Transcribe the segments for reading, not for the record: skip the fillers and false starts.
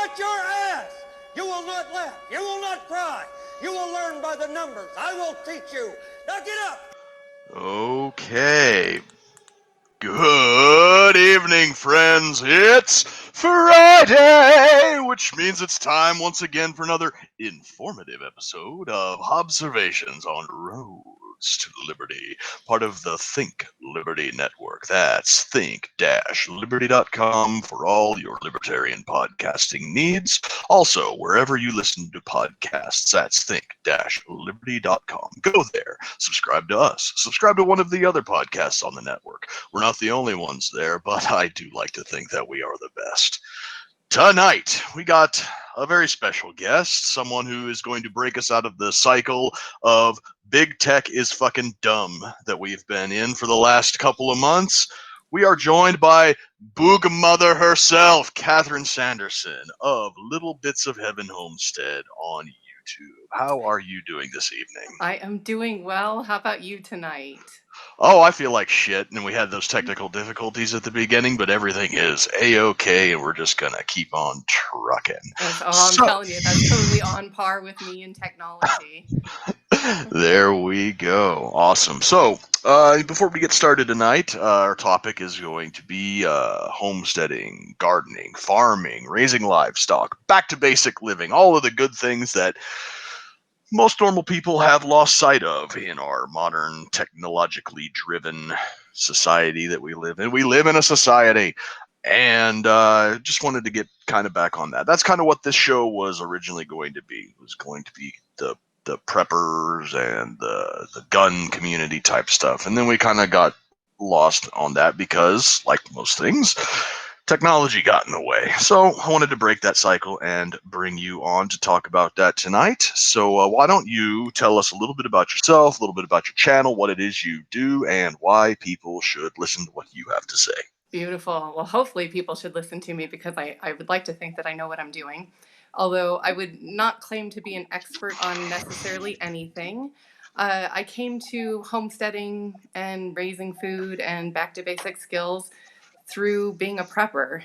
Get your ass! You will not laugh. You will not cry. You will learn by the numbers. I will teach you. Now get up! Okay. Good evening, friends. It's Friday, which means it's time once again for another informative episode of Hobbservations on Roads to Liberty, part of the Think Liberty Network. That's think-liberty.com for all your libertarian podcasting needs. Also, wherever you listen to podcasts, that's think-liberty.com. Go there, subscribe to us, subscribe to one of the other podcasts on the network. We're not the only ones there, but I do like to think that we are the best. Tonight, we got a very special guest, someone who is going to break us out of the cycle of big tech is fucking dumb that we've been in for the last couple of months. We are joined by Boog Mother herself, Kathryn Sanderson of Little Bits of Heaven Homestead on YouTube. How are you doing this evening? I am doing well. How about you tonight? Oh, I feel like shit, and we had those technical difficulties at the beginning, but everything is A-okay, and we're just gonna keep on trucking. I'm telling you, that's totally on par with me in technology. There we go. Awesome. So, before we get started tonight, our topic is going to be homesteading, gardening, farming, raising livestock, back to basic living, all of the good things that most normal people have lost sight of in our modern, technologically driven society that we live in. We live in a society, and just wanted to get kind of back on that. That's kind of what this show was originally going to be. It was going to be the preppers and the gun community type stuff, and then we kind of got lost on that because, like most things, technology got in the way. So I wanted to break that cycle and bring you on to talk about that tonight. So why don't you tell us a little bit about yourself, a little bit about your channel, what it is you do, and why people should listen to what you have to say. Beautiful. Well, hopefully people should listen to me because I would like to think that I know what I'm doing. Although I would not claim to be an expert on necessarily anything. I came to homesteading and raising food and back to basic skills through being a prepper.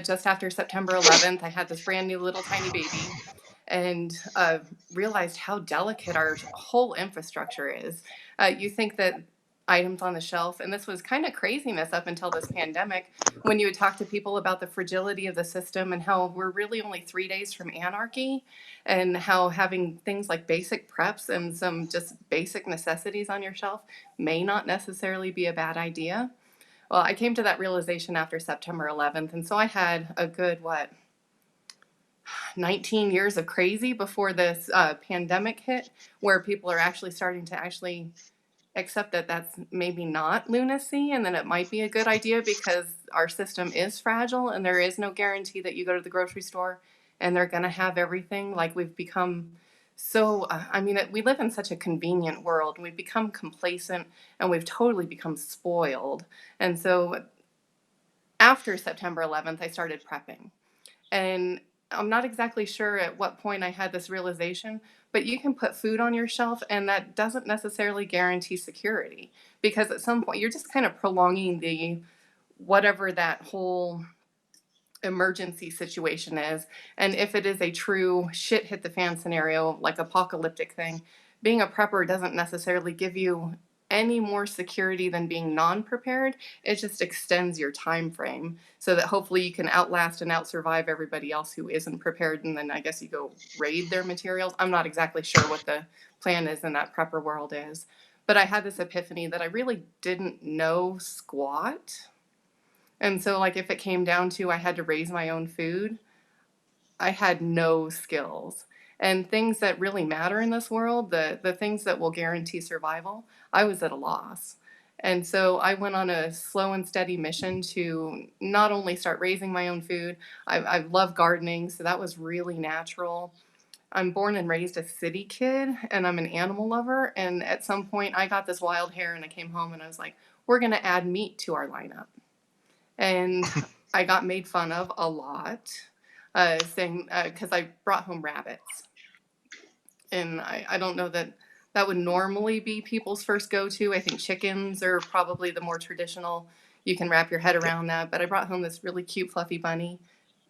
Just after September 11th, I had this brand new little tiny baby and realized how delicate our whole infrastructure is. You think that items on the shelf, and this was kind of craziness up until this pandemic, when you would talk to people about the fragility of the system and how we're really only 3 days from anarchy, and how having things like basic preps and some just basic necessities on your shelf may not necessarily be a bad idea. Well, I came to that realization after September 11th, and so I had a good, 19 years of crazy before this pandemic hit, where people are actually starting to accept that that's maybe not lunacy, and then it might be a good idea because our system is fragile, and there is no guarantee that you go to the grocery store and they're going to have everything. Like, we've become so, we live in such a convenient world, and we've become complacent, and we've totally become spoiled. And so after September 11th, I started prepping. And I'm not exactly sure at what point I had this realization, but you can put food on your shelf, and that doesn't necessarily guarantee security, because at some point you're just kind of prolonging the whatever that whole emergency situation is. And if it is a true shit hit the fan scenario, like apocalyptic thing, being a prepper doesn't necessarily give you any more security than being non-prepared. It just extends your time frame so that hopefully you can outlast and outsurvive everybody else who isn't prepared, and then I guess you go raid their materials. I'm not exactly sure what the plan is in that prepper world is, but I had this epiphany that I really didn't know squat. And so, like, if it came down to I had to raise my own food, I had no skills. And things that really matter in this world, the things that will guarantee survival, I was at a loss. And so I went on a slow and steady mission to not only start raising my own food, I love gardening, so that was really natural. I'm born and raised a city kid, and I'm an animal lover. And at some point, I got this wild hair, and I came home and I was like, we're going to add meat to our lineup. And I got made fun of a lot, saying, because I brought home rabbits. And I don't know that that would normally be people's first go-to. I think chickens are probably the more traditional. You can wrap your head around that. But I brought home this really cute, fluffy bunny.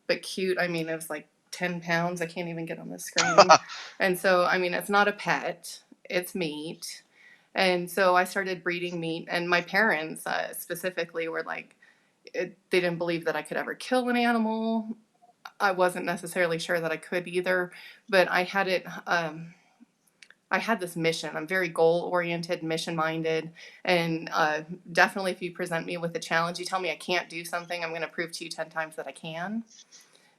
But cute, I mean, it was like 10 pounds. I can't even get on the screen. And so, I mean, it's not a pet, it's meat. And so I started breeding meat, and my parents specifically were like, they didn't believe that I could ever kill an animal. I wasn't necessarily sure that I could either, but I had it. I had this mission. I'm very goal oriented, mission minded, and definitely, if you present me with a challenge, you tell me I can't do something, I'm going to prove to you 10 times that I can.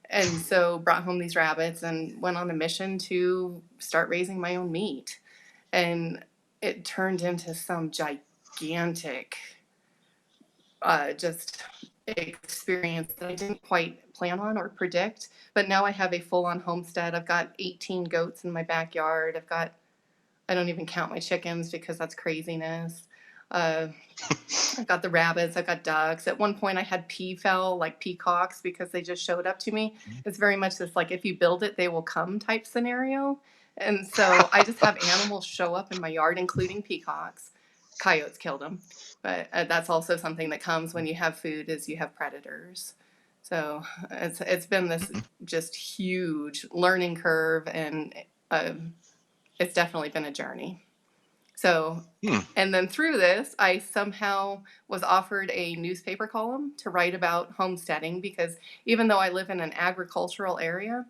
And so, brought home these rabbits and went on a mission to start raising my own meat, and it turned into some gigantic, just experience that I didn't quite plan on or predict. But now I have a full on homestead. I've got 18 goats in my backyard. I don't even count my chickens because that's craziness. Uh, I've got the rabbits, I've got ducks. At one point, I had peafowl, like peacocks, because they just showed up to me. It's very much this like if you build it, they will come type scenario. And so I just have animals show up in my yard, including peacocks. Coyotes killed them, but that's also something that comes when you have food, is you have predators. So it's been this just huge learning curve, and uh, it's definitely been a journey. So, Hmm. and then through this, I somehow was offered a newspaper column to write about homesteading, because even though I live in an agricultural area,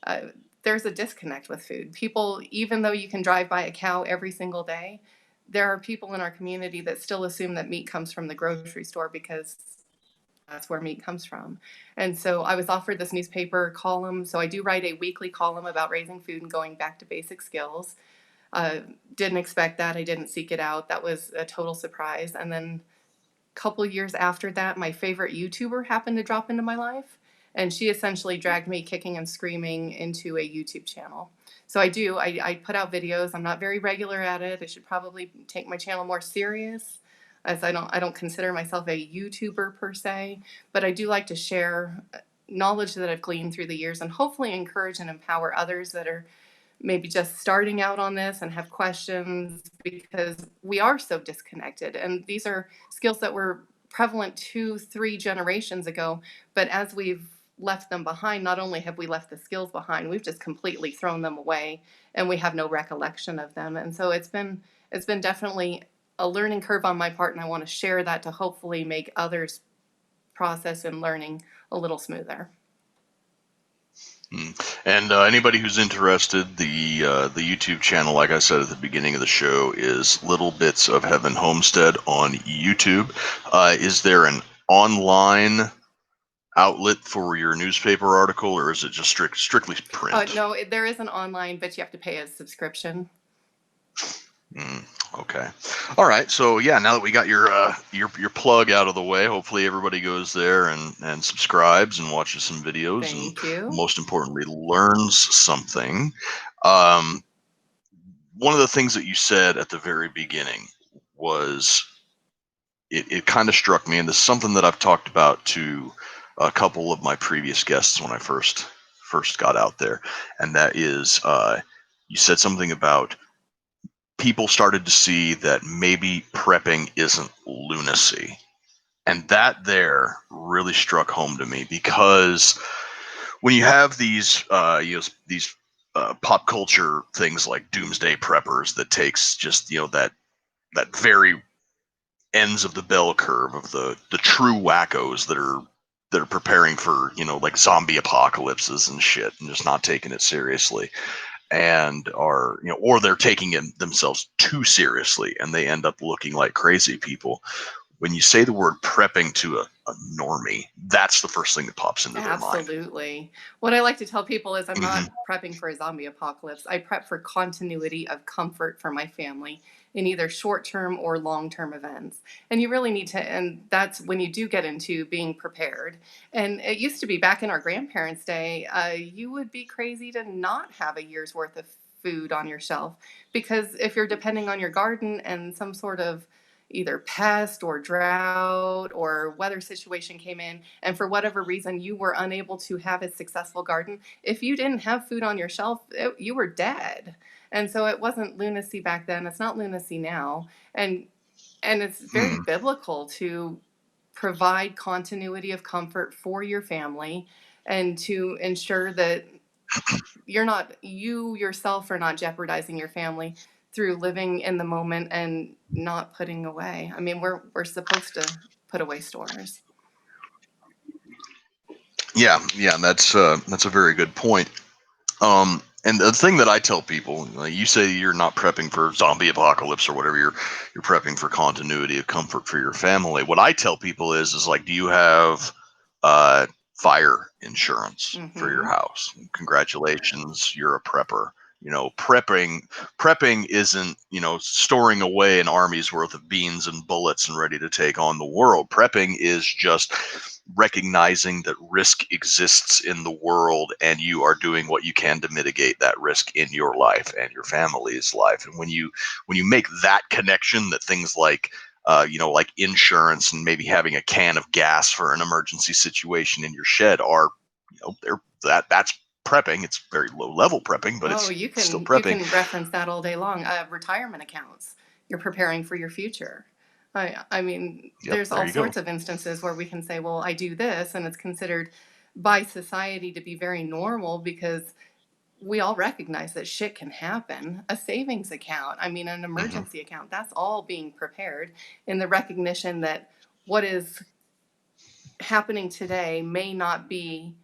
uh, there's a disconnect with food. People, even though you can drive by a cow every single day, there are people in our community that still assume that meat comes from the grocery store because that's where meat comes from. And so I was offered this newspaper column. So I do write a weekly column about raising food and going back to basic skills. Uh, didn't expect that. I didn't seek it out. That was a total surprise. And then a couple years after that, my favorite YouTuber happened to drop into my life. And she essentially dragged me kicking and screaming into a YouTube channel. So I put out videos. I'm not very regular at it. I should probably take my channel more serious, as I don't consider myself a YouTuber per se, but I do like to share knowledge that I've gleaned through the years, and hopefully encourage and empower others that are maybe just starting out on this and have questions, because we are so disconnected. And these are skills that were prevalent 2, 3 generations ago. But as we've left them behind, not only have we left the skills behind, we've just completely thrown them away, and we have no recollection of them. And so it's been definitely a learning curve on my part. And I want to share that to hopefully make others' process and learning a little smoother. And anybody who's interested, the YouTube channel, like I said at the beginning of the show, is Little Bits of Heaven Homestead on YouTube. Is there an online outlet for your newspaper article, or is it just strictly print? No, there is an online, but you have to pay a subscription. Okay. All right. So yeah, now that we got your plug out of the way, hopefully everybody goes there and subscribes and watches some videos. Thank and you. most importantly, learns something. Um, One of the things that you said at the very beginning was, it kind of struck me, and this is something that I've talked about to a couple of my previous guests when I first got out there, and that is, you said something about people started to see that maybe prepping isn't lunacy. And that there really struck home to me, because when you have these pop culture things like doomsday preppers that takes just that very ends of the bell curve of the true wackos that are preparing for like zombie apocalypses and shit, and just not taking it seriously, and are or they're taking it themselves too seriously, and they end up looking like crazy people. When you say the word prepping to a normie, that's the first thing that pops into their mind. Absolutely. What I like to tell people is I'm Hmm. not prepping for a zombie apocalypse. I prep for continuity of comfort for my family in either short term or long term events. And you really need to, and that's when you do get into being prepared. And it used to be back in our grandparents' day, you would be crazy to not have a year's worth of food on your shelf, because if you're depending on your garden and some sort of either pest or drought or weather situation came in, and for whatever reason you were unable to have a successful garden, if you didn't have food on your shelf, you were dead. And so it wasn't lunacy back then, it's not lunacy now. And it's very Hmm. biblical to provide continuity of comfort for your family, and to ensure that you yourself are not jeopardizing your family through living in the moment and not putting away. I mean, we're supposed to put away stores. Yeah, that's a very good point. And the thing that I tell people, like you say you're not prepping for zombie apocalypse or whatever, you're prepping for continuity of comfort for your family. What I tell people is like, do you have uh, fire insurance for your Mm-hmm. house? Congratulations, you're a prepper. Prepping isn't, storing away an army's worth of beans and bullets and ready to take on the world. Prepping is just recognizing that risk exists in the world and you are doing what you can to mitigate that risk in your life and your family's life. And when you make that connection, that things like like insurance and maybe having a can of gas for an emergency situation in your shed are, that's prepping. It's very low level prepping, but Oh, it's you still can prepping. reference that all day long. Retirement accounts. You're preparing for your future. I mean, Yep, there's there all you go. sorts of instances where we can say, well, I do this, and it's considered by society to be very normal because we all recognize that shit can happen. A savings account, I mean, an Hmm. emergency account, that's all being prepared in the recognition that what is happening today may not be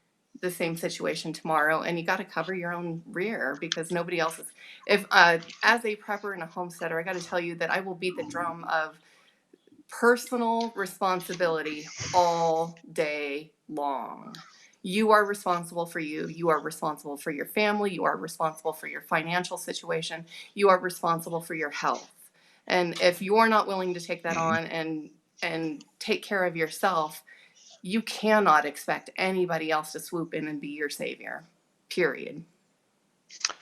the same situation tomorrow, and you got to cover your own rear because nobody else is. If as a prepper and a homesteader, I got to tell you that I will beat the drum of personal responsibility all day long. You are responsible for you. You are responsible for your family. You are responsible for your financial situation. You are responsible for your health. And if you're not willing to take that Hmm. on and take care of yourself, you cannot expect anybody else to swoop in and be your savior. Period.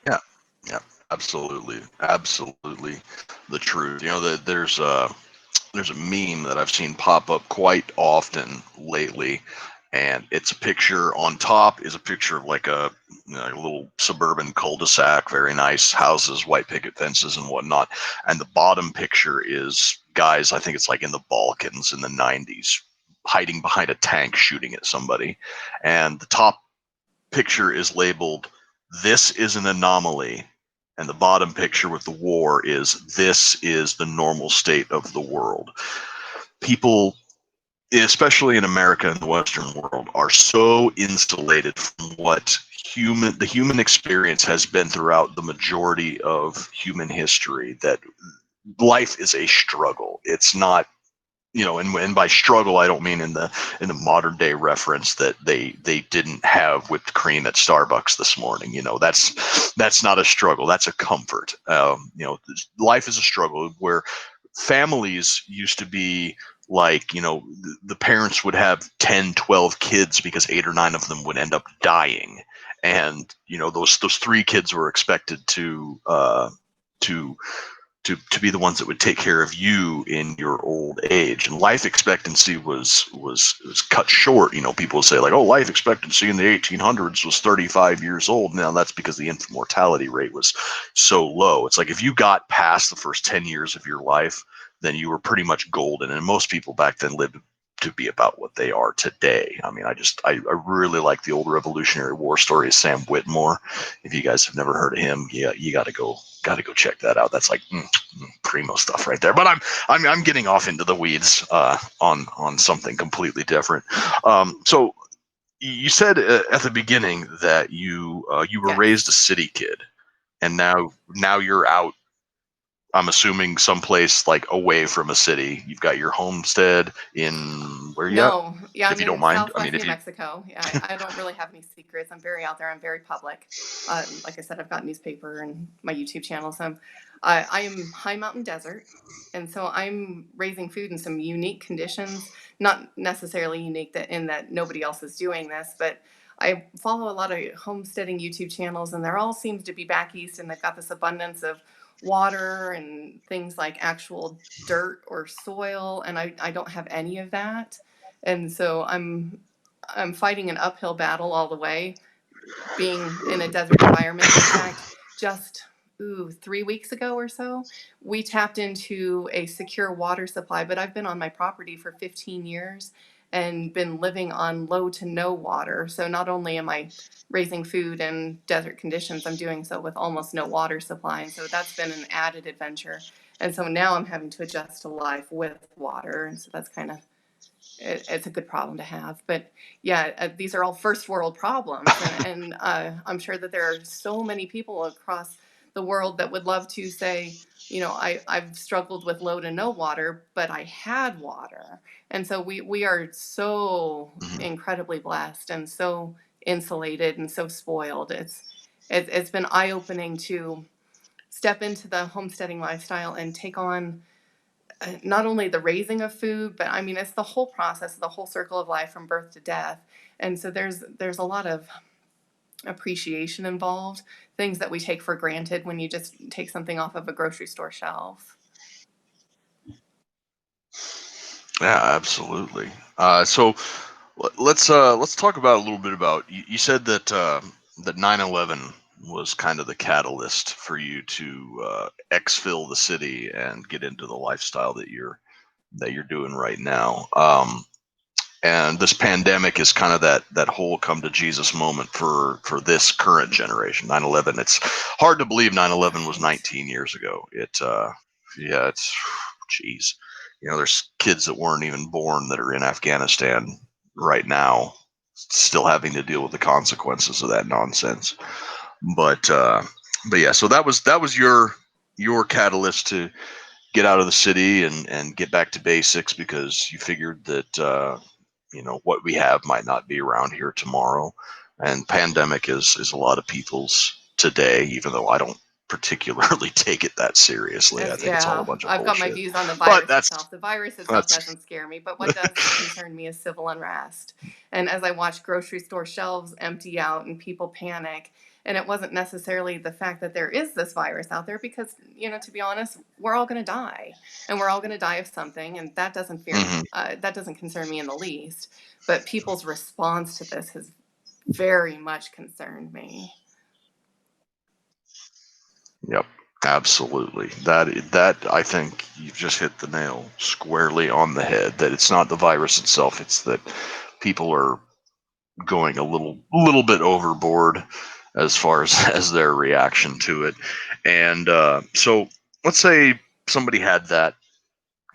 Yeah, yeah, absolutely the truth. There's a meme that I've seen pop up quite often lately, and it's a picture. On top is a picture of like a little suburban cul-de-sac, very nice houses, white picket fences and whatnot. And the bottom picture is guys, I think it's like in the Balkans in the 90s, hiding behind a tank shooting at somebody. And the top picture is labeled, "This is an anomaly." And the bottom picture with the war is, "This is the normal state of the world." People, especially in America and the Western world, are so insulated from what the human experience has been throughout the majority of human history that life is a struggle. It's not, and by struggle I don't mean in the modern day reference that they didn't have whipped cream at Starbucks this morning. That's not a struggle, that's a comfort. Life is a struggle where families used to be like, the parents would have 10, 12 kids because 8 or 9 of them would end up dying, and those 3 kids were expected to to be the ones that would take care of you in your old age. And life expectancy was cut short. People say like, oh, life expectancy in the 1800s was 35 years old. Now that's because the infant mortality rate was so low. It's like if you got past the first 10 years of your life, then you were pretty much golden. And most people back then lived to be about what they are today. I mean, I really like the old Revolutionary War stories, Sam Whitmore. If you guys have never heard of him, yeah, you got to go check that out. That's like primo stuff right there. But I'm getting off into the weeds on something completely different. So you said at the beginning that you were raised a Yes. city kid, and now you're out. I'm assuming someplace like away from a city. You've got your homestead in, where you at? No, yeah, If I'm you don't in mind. I mean, Southwest if New you. Mexico. Yeah, I don't really have any secrets. I'm very out there. I'm very public. Like I said, I've got newspaper and my YouTube channel. So I am high mountain desert, and so I'm raising food in some unique conditions. Not necessarily unique that in that nobody else is doing this, but I follow a lot of homesteading YouTube channels, and they're all seems to be back east, and they've got this abundance of water and things like actual dirt or soil, and I don't have any of that, and so I'm fighting an uphill battle all the way, being in a desert environment. In fact, just 3 weeks ago or so, we tapped into a secure water supply. But I've been on my property for 15 years, and been living on low to no water. So not only am I raising food in desert conditions, I'm doing so with almost no water supply. And so that's been an added adventure. And so now I'm having to adjust to life with water. And so that's kind of, it's a good problem to have. But yeah, these are all first world problems. And I'm sure that there are so many people across the world that would love to say, I've struggled with low to no water, but I had water. And so we are so Mhm. incredibly blessed and so insulated and so spoiled. It's been eye opening to step into the homesteading lifestyle and take on not only the raising of food, but I mean it's the whole process, the whole circle of life from birth to death. And so there's a lot of appreciation involved, things that we take for granted when you just take something off of a grocery store shelf. Yeah, absolutely. So let's talk about a little bit about you said that that 9/11 was kind of the catalyst for you to exfil the city and get into the lifestyle that you're doing right now. And this pandemic is kind of that whole come to Jesus moment for this current generation. 9/11. It's hard to believe 9/11 was Right. 19 years ago. Yeah, it's geez. There's kids that weren't even born that are in Afghanistan right now, still having to deal with the consequences of that nonsense. But but yeah, so that was your catalyst to get out of the city and get back to basics because you figured that what we have might not be around here tomorrow. And pandemic is a lot of people's today, even though I don't particularly take it that seriously. I think it's all a Yeah, bunch of I've got my bullshit. views on the But virus itself. The virus itself that's doesn't scare me, but what does concern me is civil unrest. And as I watch grocery store shelves empty out and people panic, and it wasn't necessarily the fact that there is this virus out there, because, to be honest, we're all going to die, and we're all going to die of something, and mhm. that doesn't concern me in the least. But people's response to this has very much concerned me. Yep, absolutely. That I think you've just hit the nail squarely on the head. That it's not the virus itself; it's that people are going a little bit overboard as far as as their reaction to it. And so, let's say somebody had that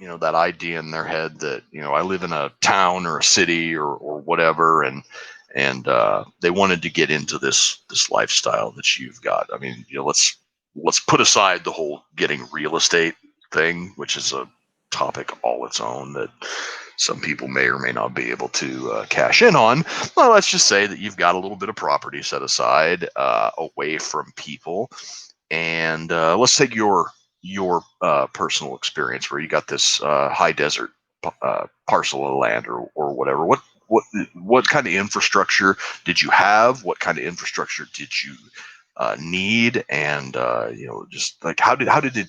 idea in their head that I live in a town or a city or whatever, and they wanted to get into this lifestyle that you've got. I mean, let's put aside the whole getting real estate thing, which is a topic all its own that some people may or may not be able to cash in on. Well, let's just say that you've got a little bit of property set aside away from people, and let's take your personal experience where you got this high desert parcel of land or whatever. What kind of infrastructure did you have? What kind of infrastructure did you need? And just like how did it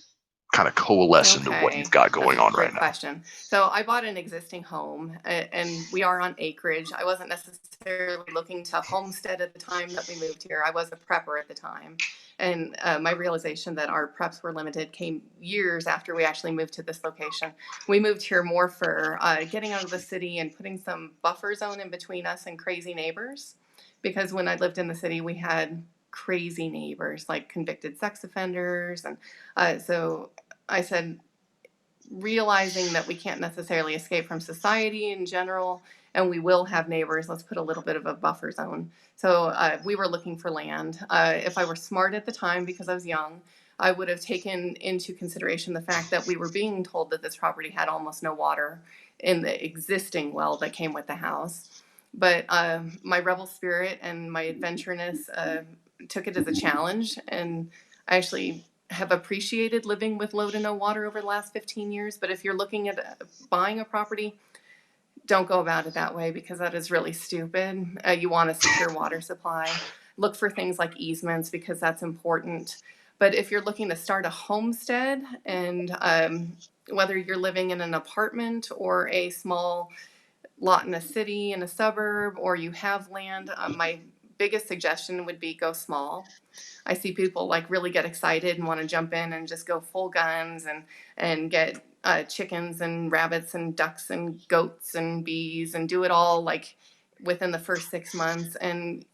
kind of coalesce into what you've Okay, got that's going a on right great now? question. So I bought an existing home, and we are on acreage. I wasn't necessarily looking to homestead at the time that we moved here. I was a prepper at the time, and my realization that our preps were limited came years after we actually moved to this location. We moved here more for getting out of the city and putting some buffer zone in between us and crazy neighbors, because when I lived in the city, we had crazy neighbors like convicted sex offenders, and so I said, realizing that we can't necessarily escape from society in general, and we will have neighbors, let's put a little bit of a buffer zone. So we were looking for land. If I were smart at the time, because I was young, I would have taken into consideration the fact that we were being told that this property had almost no water in the existing well that came with the house. But my rebel spirit and my adventureness took it as a challenge, and I actually have appreciated living with low to no water over the last 15 years. But if you're looking at buying a property, don't go about it that way, because that is really stupid. You want a secure water supply. Look for things like easements, because that's important. But if you're looking to start a homestead, and whether you're living in an apartment or a small lot in a city, in a suburb, or you have land, my biggest suggestion would be go small. I see people like really get excited and want to jump in and just go full guns and get chickens and rabbits and ducks and goats and bees and do it all like within the first 6 months. And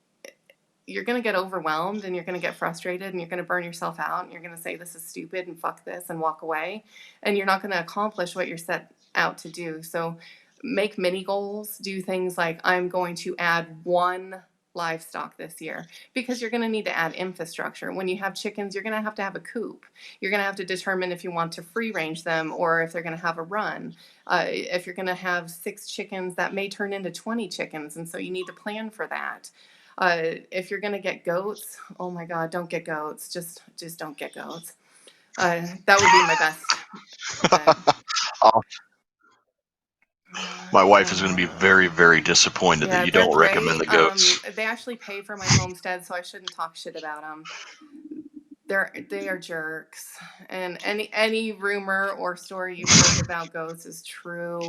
you're going to get overwhelmed and you're going to get frustrated and you're going to burn yourself out and you're going to say, this is stupid and fuck this and walk away. And you're not going to accomplish what you're set out to do. So make mini goals, do things like I'm going to add one livestock this year, because you're going to need to add infrastructure. When you have chickens, you're going to have a coop. You're going to have to determine if you want to free range them or if they're going to have a run. If you're going to have 6 chickens, that may turn into 20 chickens. And so you need to plan for that. If you're gonna get goats, oh my God, don't get goats. Just don't get goats. That would be my best. But Oh, my wife is going to be very, very disappointed that yeah, you they're don't recommend great. the goats. They actually pay for my homestead, so I shouldn't talk shit about them. They are jerks, and any rumor or story you've heard about goats is true.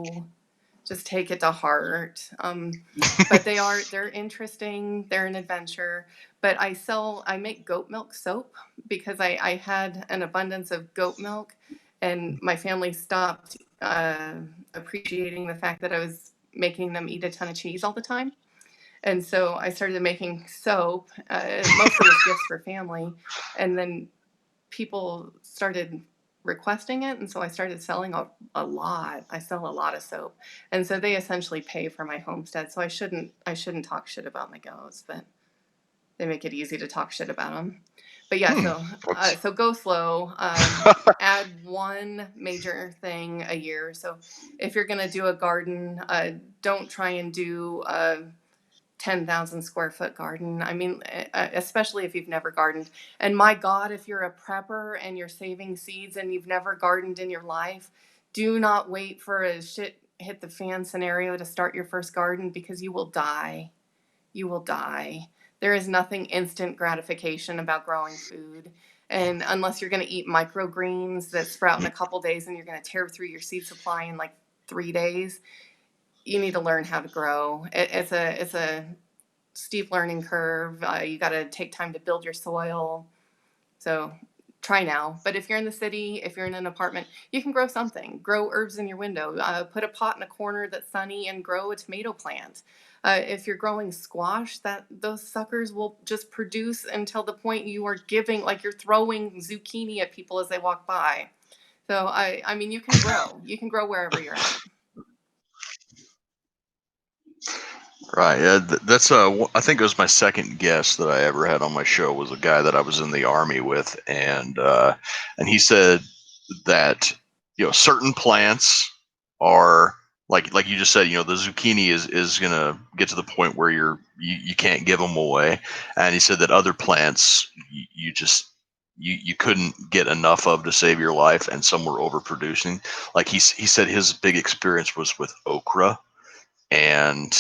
Just take it to heart. But they're interesting. They're an adventure. But I make goat milk soap because I had an abundance of goat milk, and my family stopped appreciating the fact that I was making them eat a ton of cheese all the time. And so I started making soap. Mostly as gifts for family, and then people started requesting it, and so I started selling a lot. I sell a lot of soap, and so they essentially pay for my homestead. So I shouldn't talk shit about my goats, but they make it easy to talk shit about them. But yeah, Whoops. so go slow. Add one major thing a year. So if you're gonna do a garden, don't try and do 10,000 square foot garden. I mean, especially if you've never gardened. And my God, if you're a prepper and you're saving seeds and you've never gardened in your life, do not wait for a shit hit the fan scenario to start your first garden, because you will die. You will die. There is nothing instant gratification about growing food. And unless you're going to eat microgreens that sprout in a couple days and you're going to tear through your seed supply in like 3 days, you need to learn how to grow. It's a steep learning curve. You got to take time to build your soil. So try now. But if you're in the city, if you're in an apartment, you can grow something. Grow herbs in your window. Put a pot in a corner that's sunny and grow a tomato plant. If you're growing squash, those suckers will just produce until the point you are giving, like you're throwing zucchini at people as they walk by. So I mean, you can grow. You can grow wherever you're at. Right. Yeah, that's I think it was my second guest that I ever had on my show was a guy that I was in the army with, and he said that certain plants are like you just said, the zucchini is gonna get to the point where you can't give them away, and he said that other plants you just you couldn't get enough of to save your life, and some were overproducing. Like he said his big experience was with okra, and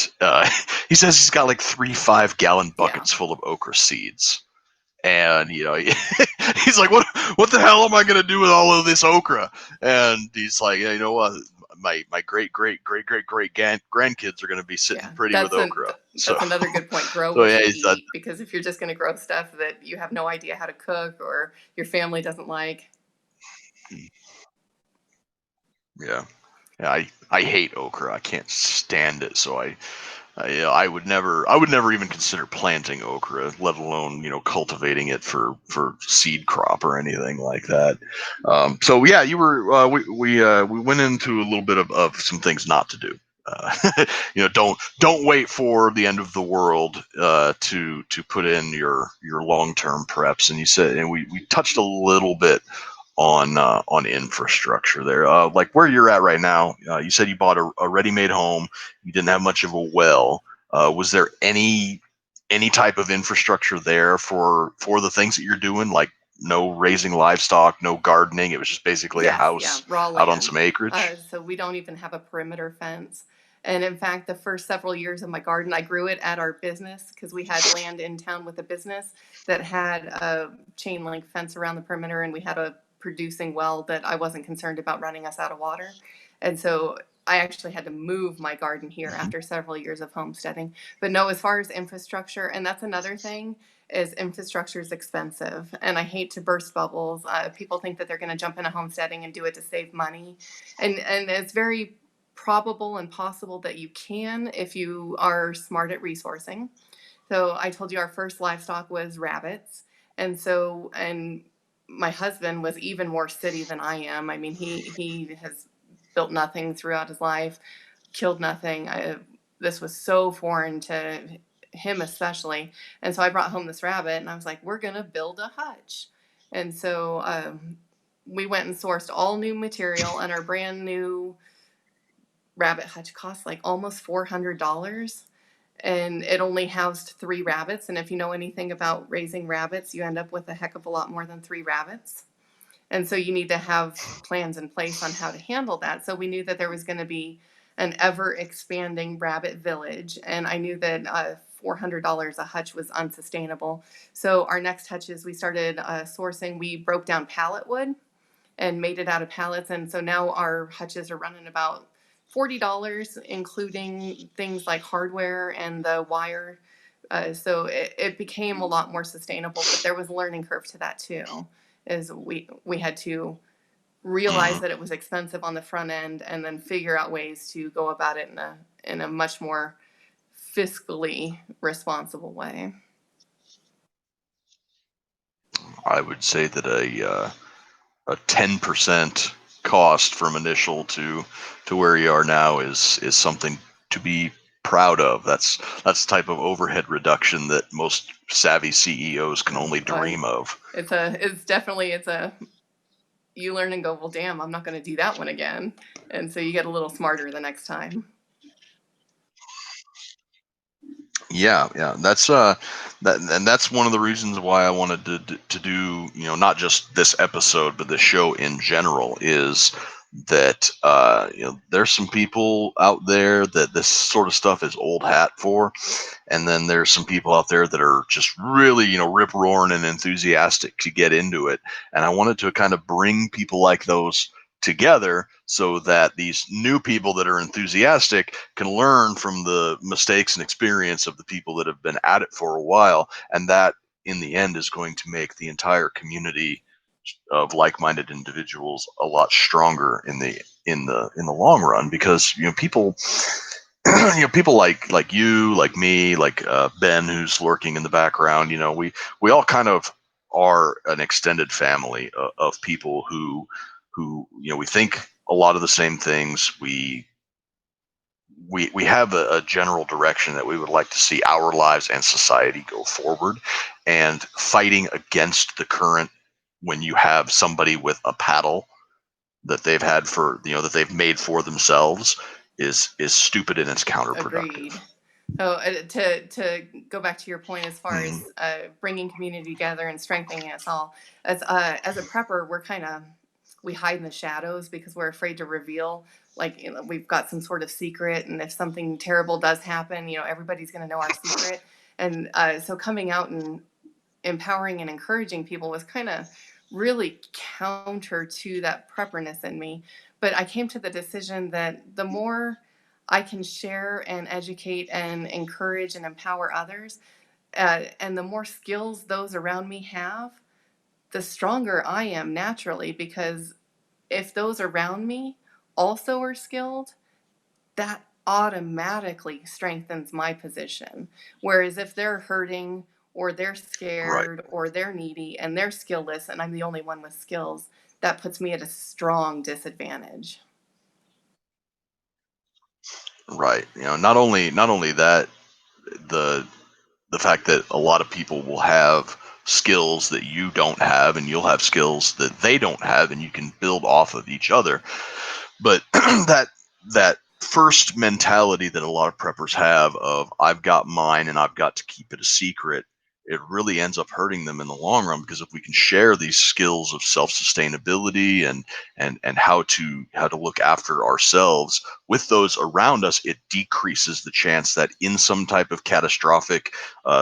he says he's got like 3 5-gallon Yeah. buckets full of okra seeds, and he's like, what the hell am I gonna do with all of this okra? And he's like, yeah, you know what, my great grandkids are gonna be sitting Yeah, pretty with okra. So that's another good point. Grow so what yeah, you he's eat, because if you're just going to grow stuff that you have no idea how to cook or your family doesn't like, yeah. Yeah, I hate okra. I can't stand it. So I would never even consider planting okra, let alone cultivating it for seed crop or anything like that. So yeah, you were we went into a little bit of some things not to do. Don't wait for the end of the world to put in your long term preps. And you said, and we touched a little bit on infrastructure there. Like where you're at right now, you said you bought a ready-made home. You didn't have much of a well. Was there any type of infrastructure there for the things that you're doing? Like no raising livestock, no gardening. It was just basically a yes, yeah, house raw out on land. some acreage. So we don't even have a perimeter fence. And in fact, the first several years of my garden, I grew it at our business because we had land in town with a business that had a chain link fence around the perimeter, and we had a producing well that I wasn't concerned about running us out of water. And so I actually had to move my garden here after several years of homesteading. But no, as far as infrastructure, and that's another thing, is infrastructure is expensive. And I hate to burst bubbles. People think that they're going to jump into homesteading and do it to save money. And it's very probable and possible that you can if you are smart at resourcing. So I told you our first livestock was rabbits. And my husband was even more city than I am. I mean, he has built nothing throughout his life, killed nothing. This was so foreign to him, especially. And so I brought home this rabbit, and I was like, "We're gonna build a hutch." And so we went and sourced all new material, and our brand new rabbit hutch cost like almost $400, and it only housed 3 rabbits. And if you know anything about raising rabbits, you end up with a heck of a lot more than 3 rabbits. And so you need to have plans in place on how to handle that. So we knew that there was going to be an ever expanding rabbit village. And I knew that $400 a hutch was unsustainable. So our next hutches, we started sourcing, we broke down pallet wood and made it out of pallets. And so now our hutches are running about $40, including things like hardware and the wire. So it became a lot more sustainable, but there was a learning curve to that too. Is we had to realize that it was expensive on the front end, and then figure out ways to go about it in a much more fiscally responsible way. I would say that a 10% cost from initial to where you are now is something to be proud of. That's the type of overhead reduction that most savvy CEOs can only dream of. It's definitely you learn and go, well, damn, I'm not going to do that one again, and so you get a little smarter the next time. Yeah, that's and that's one of the reasons why I wanted to do, not just this episode but the show in general, is that there's some people out there that this sort of stuff is old hat for, and then there's some people out there that are just really, rip roaring and enthusiastic to get into it. And I wanted to kind of bring people like those together so that these new people that are enthusiastic can learn from the mistakes and experience of the people that have been at it for a while. And that in the end is going to make the entire community of like-minded individuals a lot stronger in the long run, because people people like you, like me, like Ben, who's lurking in the background. We all kind of are an extended family of people who we think a lot of the same things. We have a general direction that we would like to see our lives and society go forward, and fighting against the current when you have somebody with a paddle that they've had for that they've made for themselves is stupid, and it's counterproductive. Agreed. Oh, to go back to your point as far Mhm. as bringing community together and strengthening us all, as a prepper, we hide in the shadows because we're afraid to reveal. Like, we've got some sort of secret, and if something terrible does happen, everybody's going to know our secret. And so coming out and empowering and encouraging people was kind of really counter to that prepperness in me. But I came to the decision that the more I can share and educate and encourage and empower others, and the more skills those around me have, the stronger I am naturally. Because if those around me also are skilled, that automatically strengthens my position. Whereas if they're hurting, or they're Right. scared, or they're needy and they're skillless, and I'm the only one with skills, that puts me at a strong disadvantage. Right. Not only that, the fact that a lot of people will have skills that you don't have, and you'll have skills that they don't have, and you can build off of each other. But that first mentality that a lot of preppers have of I've got mine and I've got to keep it a secret, it really ends up hurting them in the long run, because if we can share these skills of self-sustainability and how to look after ourselves with those around us, it decreases the chance that in some type of catastrophic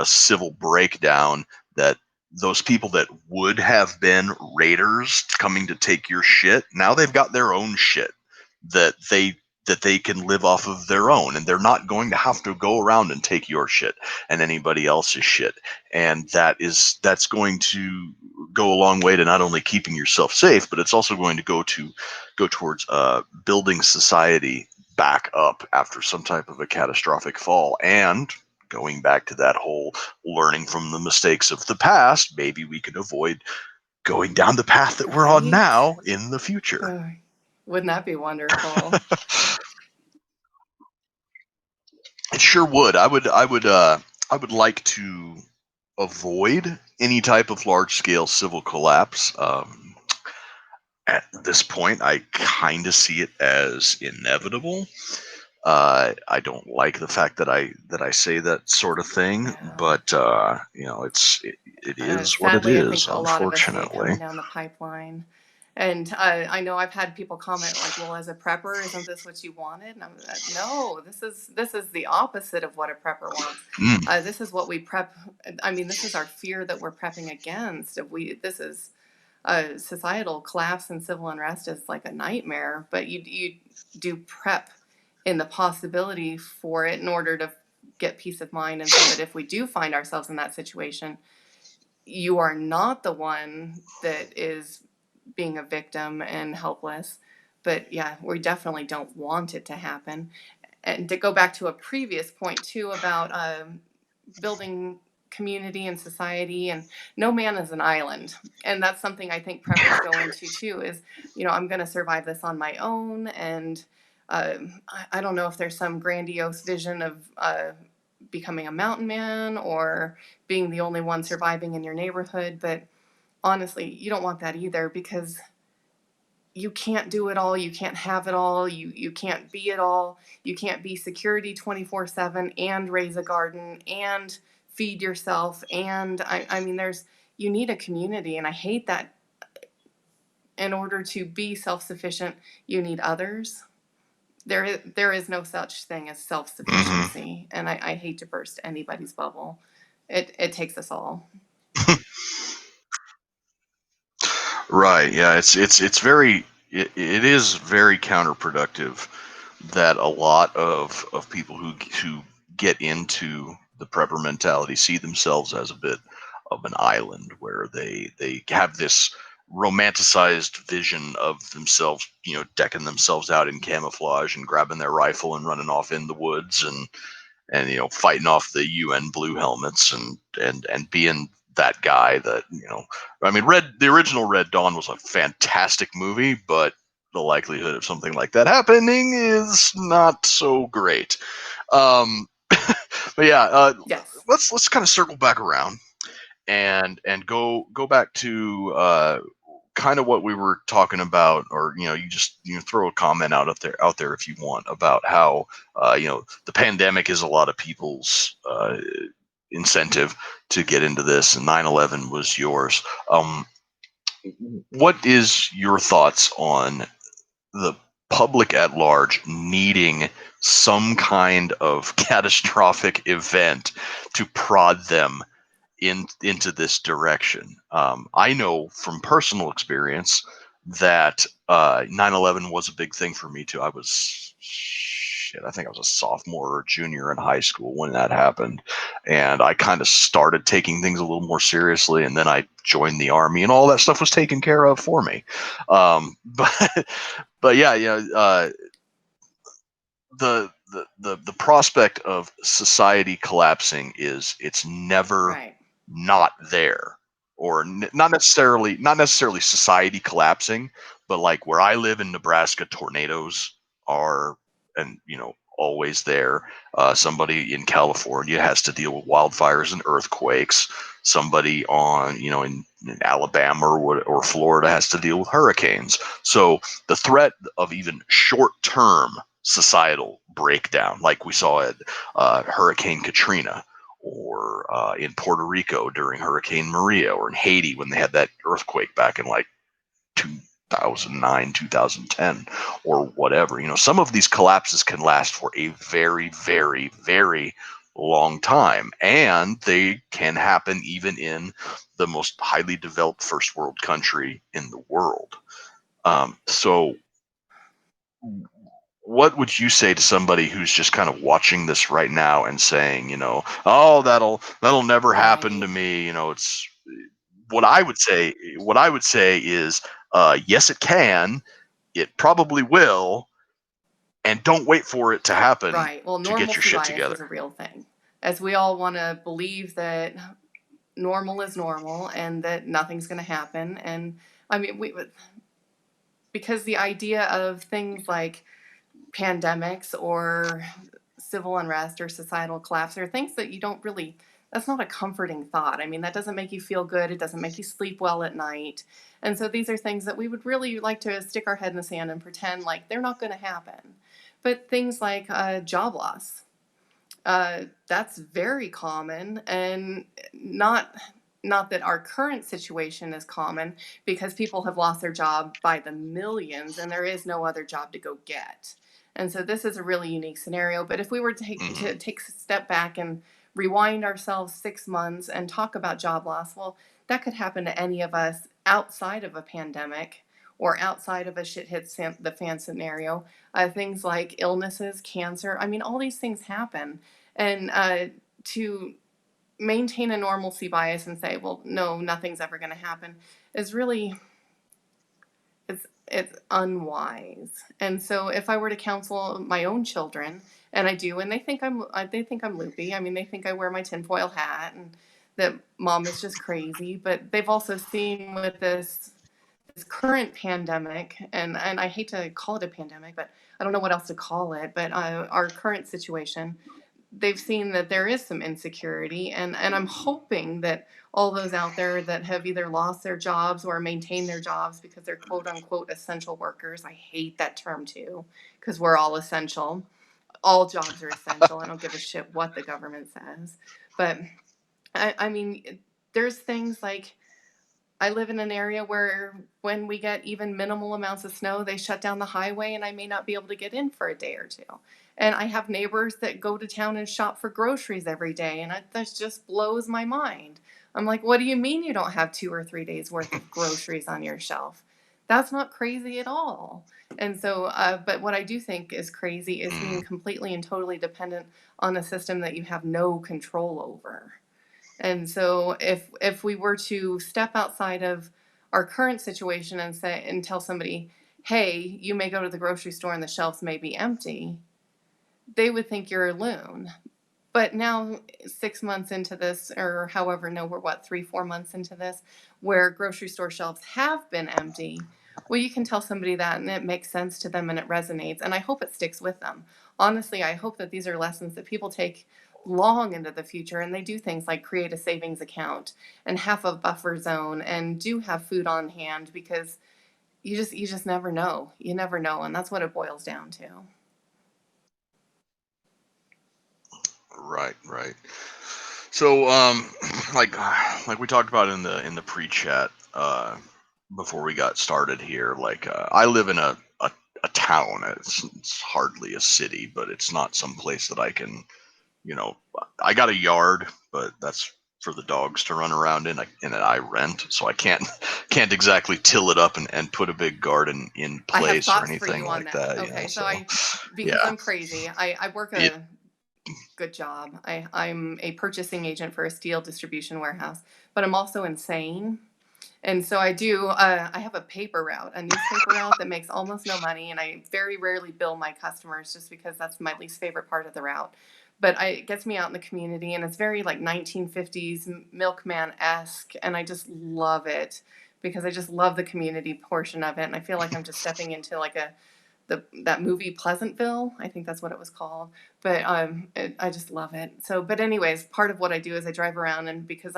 civil breakdown, that those people that would have been raiders coming to take your shit, now they've got their own shit that they that they can live off of their own, and they're not going to have to go around and take your shit and anybody else's shit. And that's going to go a long way to not only keeping yourself safe, but it's also going to go towards building society back up after some type of a catastrophic fall. And going back to that whole learning from the mistakes of the past, maybe we can avoid going down the path that we're on Right? now in the future. Oh, wouldn't that be wonderful? It sure would. I would like to avoid any type of large scale civil collapse. At this point, I kind of see it as inevitable. I don't like the fact that I say that sort of thing, Yeah. but it is what it Sadly, I think is, a lot of us see it unfortunately. coming down the pipeline. And I know I've had people comment like, "Well, as a prepper, isn't this what you wanted?" And I'm like, "No, this is the opposite of what a prepper wants. Mm, This is what we prep. I mean, this is our fear that we're prepping against. If we this is societal collapse and civil unrest is like a nightmare, but you do prep in the possibility for it in order to get peace of mind, and so that if we do find ourselves in that situation, you are not the one that is being a victim and helpless. But yeah, we definitely don't want it to happen. And to go back to a previous point too about building community and society, and no man is an island, and that's something I think preppers go into too, is I'm going to survive this on my own. And I don't know if there's some grandiose vision of becoming a mountain man or being the only one surviving in your neighborhood, but honestly, you don't want that either, because you can't do it all, you can't have it all, you can't be it all. You can't be security 24/7 and raise a garden and feed yourself. And I mean, you need a community, and I hate that. In order to be self-sufficient, you need others. There is no such thing as hmm self-sufficiency, and I hate to burst anybody's bubble. It takes us all. Right. Yeah. It is very counterproductive that a lot of people who get into the prepper mentality see themselves as a bit of an island, where they have this romanticized vision of themselves, decking themselves out in camouflage and grabbing their rifle and running off in the woods and fighting off the UN blue helmets and being that guy that I mean, the original Red Dawn was a fantastic movie, but the likelihood of something like that happening is not so great. um but yeah, Yes. let's kind of circle back around and go back to kind of what we were talking about, or you just throw a comment out there if you want, about how the pandemic is a lot of people's incentive to get into this, and 9/11 was yours. What is your thoughts on the public at large needing some kind of catastrophic event to prod them into this direction? I know from personal experience that 9/11 was a big thing for me too. I was shit. I think I was a sophomore or junior in high school when that happened, and I kind of started taking things a little more seriously. And then I joined the army, and all that stuff was taken care of for me. But yeah, the prospect of society collapsing it's never Right. not there, or not necessarily society collapsing, but like where I live in Nebraska, tornadoes are, and always there. Somebody in California has to deal with wildfires and earthquakes. Somebody on in Alabama or Florida has to deal with hurricanes. So the threat of even short-term societal breakdown, like we saw at Hurricane Katrina, or in Puerto Rico during Hurricane Maria, or in Haiti when they had that earthquake back in like 2009, 2010, or whatever. Some of these collapses can last for a very, very, very long time, and they can happen even in the most highly developed first world country in the world. So what would you say to somebody who's just kind of watching this right now and saying, oh, that'll never happen to Right. me. It's what I would say is, yes, it can. It probably will, and don't wait for it to happen Right. Well, to get your normalcy shit bias together. is a real thing. As we all want to believe that normal is normal and that nothing's going to happen. And I mean, because the idea of things like pandemics or civil unrest or societal collapse are things that you don't really, that's not a comforting thought. I mean, that doesn't make you feel good. It doesn't make you sleep well at night. And so these are things that we would really like to stick our head in the sand and pretend like they're not going to happen. But things like job loss, that's very common, and not that our current situation is common, because people have lost their job by the millions and there is no other job to go get. And so this is a really unique scenario. But if we were Hmm. to take a step back and rewind ourselves 6 months and talk about job loss, well, that could happen to any of us outside of a pandemic or outside of a shit hits the fan scenario. Things like illnesses, cancer. I mean, all these things happen. And to maintain a normalcy bias and say, well, no, nothing's ever going to happen, is really, it's unwise. And so if I were to counsel my own children, and I do, and they think I'm loopy. I mean, they think I wear my tinfoil hat and that mom is just crazy. But they've also seen with this current pandemic, and I hate to call it a pandemic, but I don't know what else to call it. But our current situation, they've seen that there is some insecurity, and I'm hoping that all those out there that have either lost their jobs or maintained their jobs because they're quote unquote essential workers. I hate that term too, because we're all essential. All jobs are essential. I don't give a shit what the government says. But I mean, there's things like, I live in an area where when we get even minimal amounts of snow, they shut down the highway and I may not be able to get in for a day or two. And I have neighbors that go to town and shop for groceries every day. And that just blows my mind. I'm like, what do you mean you don't have 2 or 3 days worth of groceries on your shelf? That's not crazy at all. And so, but what I do think is crazy is being Hmm. completely and totally dependent on a system that you have no control over. And so if we were to step outside of our current situation and say and tell somebody, "Hey, you may go to the grocery store and the shelves may be empty," they would think you're a loon. But now, 6 months into this, or however, no, we're what, 3, 4 months into this, where grocery store shelves have been empty. Well, you can tell somebody that and it makes sense to them and it resonates. And I hope it sticks with them. Honestly, I hope that these are lessons that people take long into the future and they do things like create a savings account and have a buffer zone and do have food on hand, because you just never know. You never know. And that's what it boils down to. Right, right. So, like we talked about in the pre-chat, before we got started here, like, I live in a town. It's hardly a city, but it's not some place that I can, you know, I got a yard, but that's for the dogs to run around in. And I rent, so I can't can't exactly till it up and put a big garden in I have place or thoughts for anything you on like that. that. Okay, so So because yeah, I'm crazy, I work it. a good job. I'm a purchasing agent for a steel distribution warehouse, but I'm also insane. And so I have a paper route, a newspaper route that makes almost no money. And I very rarely bill my customers just because that's my least favorite part of the route. But it gets me out in the community and it's very like 1950s milkman esque. And I just love it because I just love the community portion of it. And I feel like I'm just stepping into like that movie Pleasantville. I think that's what it was called. But I just love it. So, but anyways, part of what I do is I drive around, and because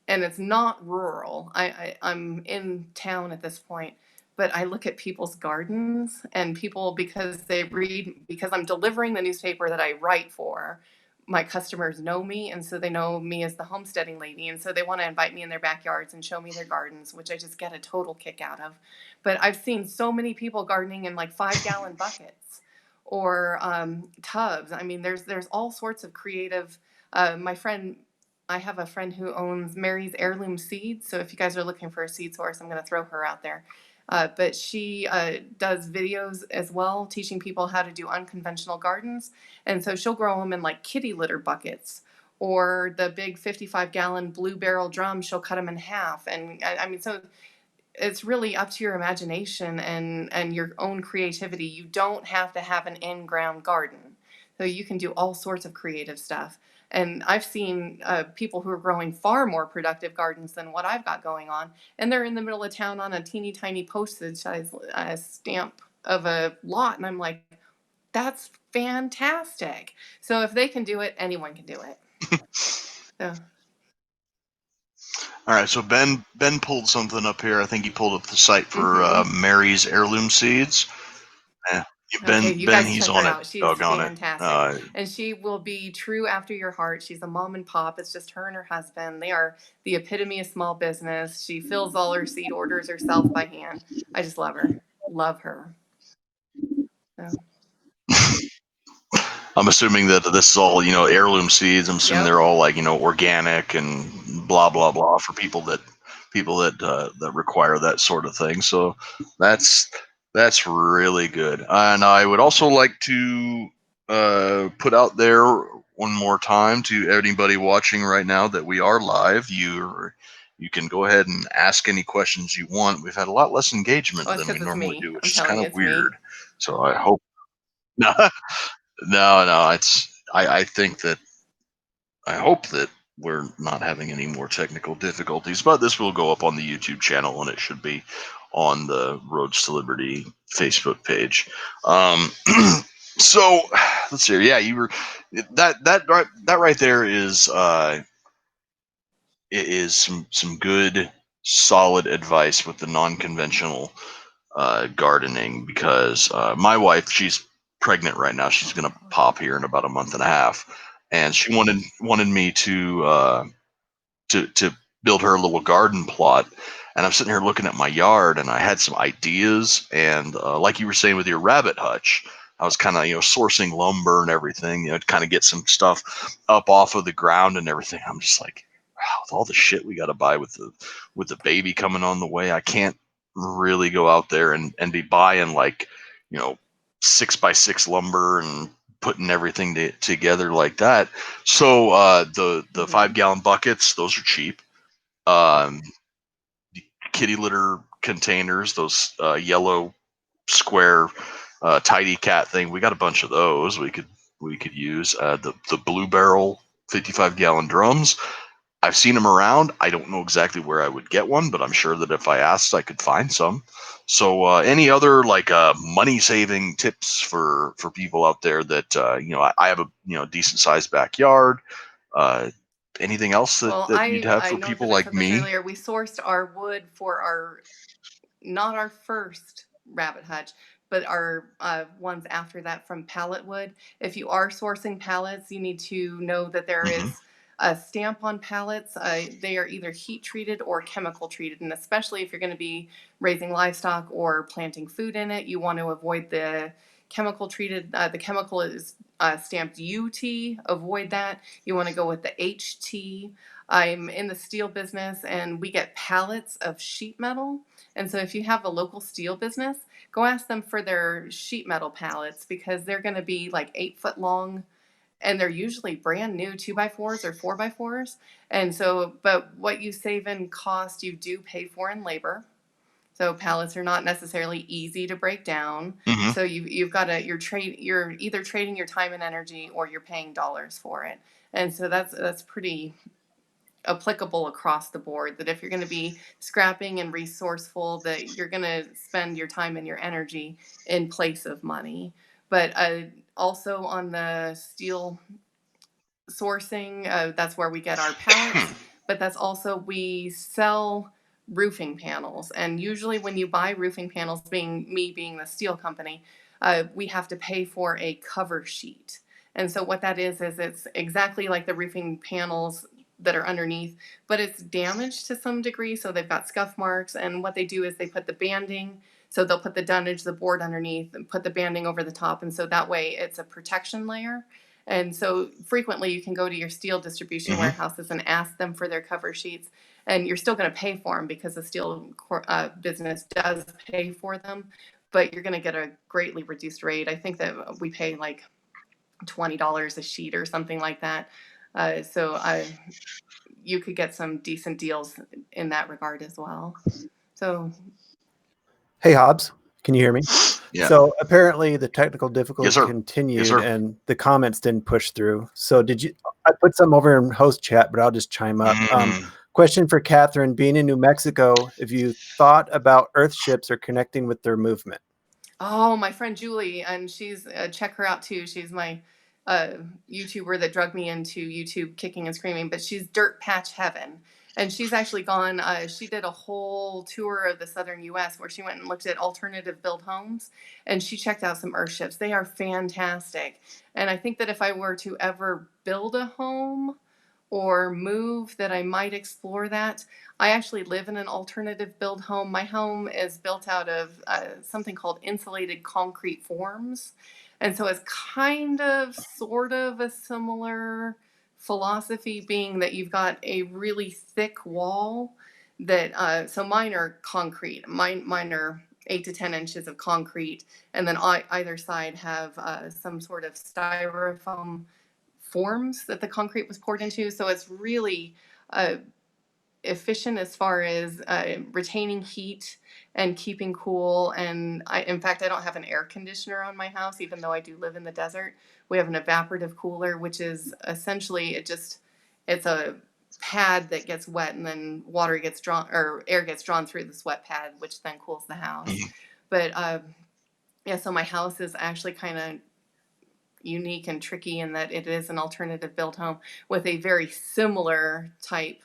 and it's not rural. I'm in town at this point, but I look at people's gardens and people, because I'm delivering the newspaper that I write for. My customers know me, and so they know me as the homesteading lady, and so they want to invite me in their backyards and show me their gardens, which I just get a total kick out of. But I've seen so many people gardening in like 5 gallon buckets or tubs. I mean, there's all sorts of creative. My friend I have a friend who owns Mary's Heirloom Seeds. So if you guys are looking for a seed source, I'm going to throw her out there. But she does videos as well, teaching people how to do unconventional gardens. And so she'll grow them in like kitty litter buckets, or the big 55-gallon blue barrel drum. She'll cut them in half. And I mean, so it's really up to your imagination and your own creativity. You don't have to have an in-ground garden. So you can do all sorts of creative stuff. And I've seen people who are growing far more productive gardens than what I've got going on. And they're in the middle of town on a teeny tiny postage size stamp of a lot. And I'm like, that's fantastic. So if they can do it, anyone can do it. So. All right, so Ben pulled something up here. I think he pulled up the site for Mary's heirloom seeds. Okay, you guys He's check on her it. out. She's Doggone it. fantastic. And she will be true after your heart. She's a mom and pop. It's just her and her husband. They are the epitome of small business. She fills all her seed orders herself by hand. I just love her. Love her. So, I'm assuming that this is all, heirloom seeds. I'm assuming yep. they're all like, organic and blah blah blah for people that require that sort of thing. So that's really good. And I would also like to put out there one more time to anybody watching right now that we are live. You can go ahead and ask any questions you want. We've had a lot less engagement Well, it's than we because it's normally me. do, I'm which is telling kind you, of it's me. weird. So I hope no, no. I think that I hope that we're not having any more technical difficulties, but this will go up on the YouTube channel and it should be on the Roads to Liberty Facebook page. So let's see. Yeah, you were that right there is some good solid advice with the non-conventional gardening, because my wife, she's pregnant right now. She's gonna pop here in about a month and a half, and she wanted me to build her a little garden plot. And I'm sitting here looking at my yard, and I had some ideas. And like you were saying with your rabbit hutch, I was kind of sourcing lumber and everything, to kind of get some stuff up off of the ground and everything. I'm just like, wow, with all the shit we got to buy with the baby coming on the way, I can't really go out there and be buying like 6x6 lumber and putting everything together like that. So the 5-gallon buckets, those are cheap. Um, Kitty litter containers, those yellow square tidy cat thing, we got a bunch of those. We could use the blue barrel 55-gallon drums. I've seen them around. I don't know exactly where I would get one, but I'm sure that if I asked, I could find some. So, any other like money saving tips for people out there that I have a decent sized backyard. Uh, Anything else Well, that you'd have I for know people that I like said this me? earlier. We sourced our wood for not our first rabbit hutch, but our ones after that from pallet wood. If you are sourcing pallets, you need to know that there Mm-hmm. is a stamp on pallets. They are either heat treated or chemical treated, and especially if you're going to be raising livestock or planting food in it, you want to avoid the chemical treated. The chemical is stamped UT. Avoid that. You want to go with the HT. I'm in the steel business, and we get pallets of sheet metal. And so if you have a local steel business, go ask them for their sheet metal pallets, because they're going to be like 8 foot long, and they're usually brand new 2x4s or 4x4s. And so, but what you save in cost, you do pay for in labor. So pallets are not necessarily easy to break down. Mm-hmm. So you've got to you're either trading your time and energy, or you're paying dollars for it. And so that's pretty applicable across the board, that if you're going to be scrapping and resourceful, that you're going to spend your time and your energy in place of money. But also on the steel sourcing, that's where we get our pallets, but that's also we sell roofing panels. And usually when you buy roofing panels, being the steel company, we have to pay for a cover sheet. And so what that is it's exactly like the roofing panels that are underneath, but it's damaged to some degree. So they've got scuff marks, and what they do is they put the banding. So they'll put the dunnage, the board underneath, and put the banding over the top. And so that way it's a protection layer. And so frequently you can go to your steel distribution warehouses and ask them for their cover sheets, and you're still going to pay for them because the steel business does pay for them, but you're going to get a greatly reduced rate. I think that we pay like $20 a sheet or something like that. You could get some decent deals in that regard as well. So, Hey, Hobbs, can you hear me? Yeah. So apparently the technical difficulty Yes, sir. continued Yes, sir. and the comments didn't push through. So I put some over in host chat, but I'll just chime up. Question for Kathryn: being in New Mexico, if you thought about Earthships or connecting with their movement? Oh, my friend Julie, and she's check her out too. She's my YouTuber that drug me into YouTube kicking and screaming, but she's Dirt Patch Heaven. And she's actually gone, she did a whole tour of the southern US where she went and looked at alternative build homes, and she checked out some Earthships. They are fantastic. And I think that if I were to ever build a home or move, that I might explore that. I actually live in an alternative build home. My home is built out of something called insulated concrete forms. And so it's kind of, sort of a similar philosophy, being that you've got a really thick wall that, so mine are concrete. Mine are 8 to 10 inches of concrete. And then either side have some sort of styrofoam forms that the concrete was poured into. So it's really efficient as far as retaining heat and keeping cool. And in fact, I don't have an air conditioner on my house, even though I do live in the desert. We have an evaporative cooler, which is essentially it's a pad that gets wet, and then water gets drawn, or air gets drawn through this wet pad, which then cools the house. But yeah, so my house is actually kind of unique and tricky in that it is an alternative build home with a very similar type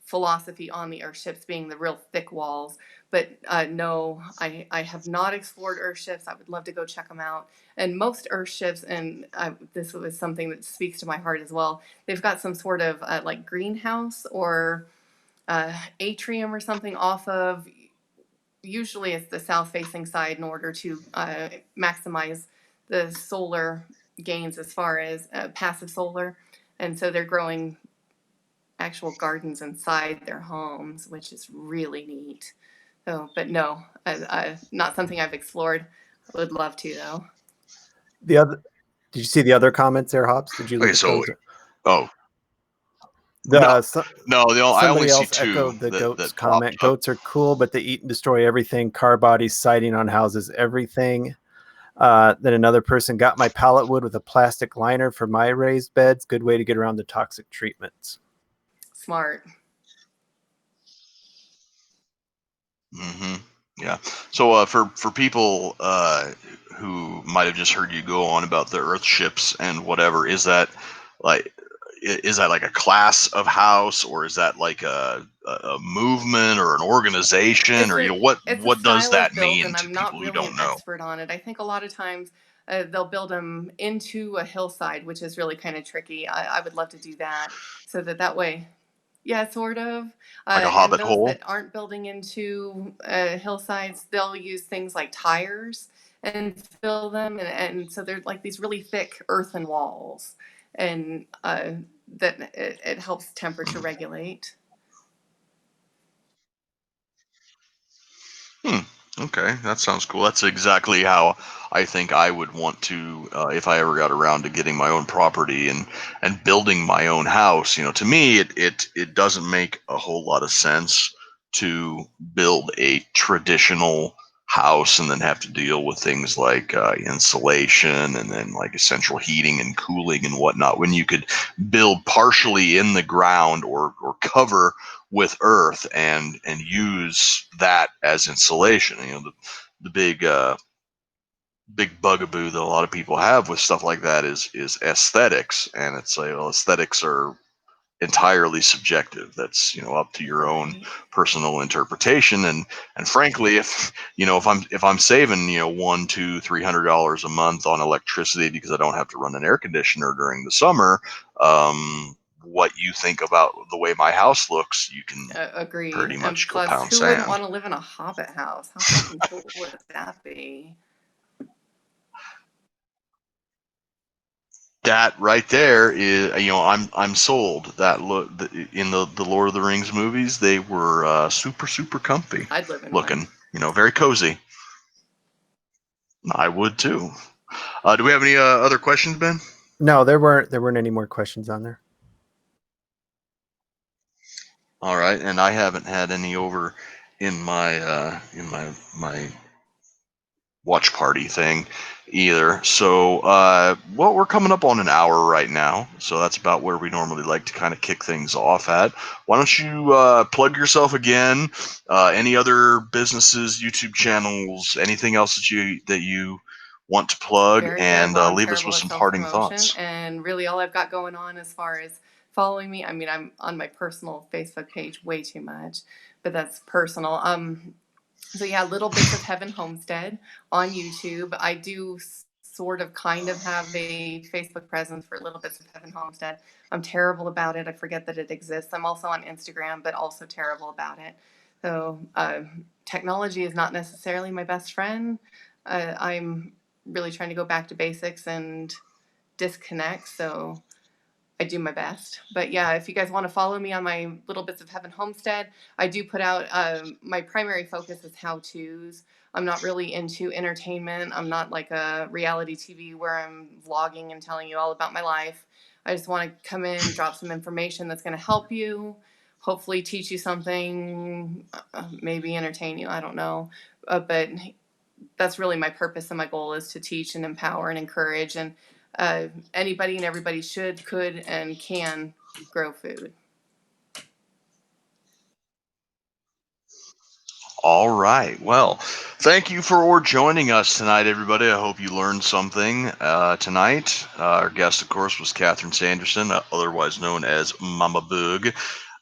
philosophy on the Earthships, being the real thick walls. But no, I have not explored Earthships. I would love to go check them out. And most Earthships, and this was something that speaks to my heart as well, they've got some sort of like greenhouse or atrium or something off of, usually it's the south facing side, in order to maximize the solar gains as far as passive solar. And so they're growing actual gardens inside their homes, which is really neat. So, but no, not something I've explored. I would love to, though. Did you see the other comments there, Hobbs? Did you look at those? Oh. I only see else two. Echoed the goats comment. Goats are cool, but they eat and destroy everything: car bodies, siding on houses, everything. Then another person: got my pallet wood with a plastic liner for my raised beds. Good way to get around the toxic treatments. Smart. Yeah. So for people who might have just heard you go on about the Earthships and whatever, is that like a class of house, or is that like a movement or an organization, or what does that mean to people who don't know? Expert on it. I think a lot of times they'll build them into a hillside, which is really kind of tricky. I would love to do that, so that way. Yeah, sort of. Like a hobbit and those hole? that aren't building into hillsides, they'll use things like tires and fill them, and so they're like these really thick earthen walls, and that it helps temperature regulate. Okay, that sounds cool. That's exactly how I think I would want to, if I ever got around to getting my own property and building my own house. To me, it doesn't make a whole lot of sense to build a traditional house and then have to deal with things like insulation and then like central heating and cooling and whatnot, when you could build partially in the ground or cover with earth and use that as insulation. The big bugaboo that a lot of people have with stuff like that is aesthetics, and it's like, well, aesthetics are entirely subjective. That's up to your own personal interpretation, and frankly, if I'm saving $100, $200, $300 a month on electricity because I don't have to run an air conditioner during the summer, what you think about the way my house looks, you can agree. pretty much and go plus, pound who sand. wouldn't want to live in a hobbit house? How fucking cool would that be? that right there is, I'm sold. That look in the Lord of the Rings movies, they were super comfy I'd live in looking. one. Very cozy. I would too. Do we have any other questions, Ben? No, there weren't any more questions on there. All right, and I haven't had any over in my watch party thing either. So, well, we're coming up on an hour right now, so that's about where we normally like to kind of kick things off at. Why don't you plug yourself again? Any other businesses, YouTube channels, anything else that you want to plug, Very and terrible. I'm leave us with terrible at some self parting promotion, thoughts. and really all I've got going on as far as following me. I mean, I'm on my personal Facebook page way too much, but that's personal. So yeah, Little Bits of Heaven Homestead on YouTube. I do sort of kind of have a Facebook presence for Little Bits of Heaven Homestead. I'm terrible about it. I forget that it exists. I'm also on Instagram, but also terrible about it. So technology is not necessarily my best friend. I'm really trying to go back to basics and disconnect. So I do my best. But yeah, if you guys want to follow me on my Little Bits of Heaven Homestead, I do put out, my primary focus is how-tos. I'm not really into entertainment. I'm not like a reality TV where I'm vlogging and telling you all about my life. I just want to come in, drop some information that's going to help you, hopefully teach you something, maybe entertain you. I don't know. But that's really my purpose and my goal is to teach and empower and encourage. And anybody and everybody should, could, and can grow food. All right. Well, thank you for joining us tonight, everybody. I hope you learned something tonight. Our guest, of course, was Kathryn Sanderson, otherwise known as Mama Boog,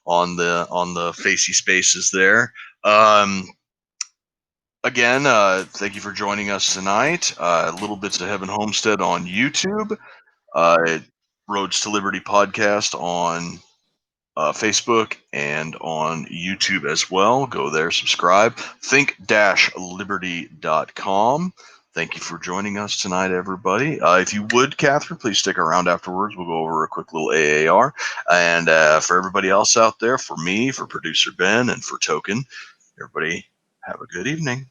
on the Facey Spaces there. Again, thank you for joining us tonight. Little Bits of Heaven Homestead on YouTube. Roads to Liberty podcast on Facebook and on YouTube as well. Go there, subscribe. Think-liberty.com. Thank you for joining us tonight, everybody. If you would, Kathryn, please stick around afterwards. We'll go over a quick little AAR. And for everybody else out there, for me, for producer Ben, and for Token, everybody have a good evening.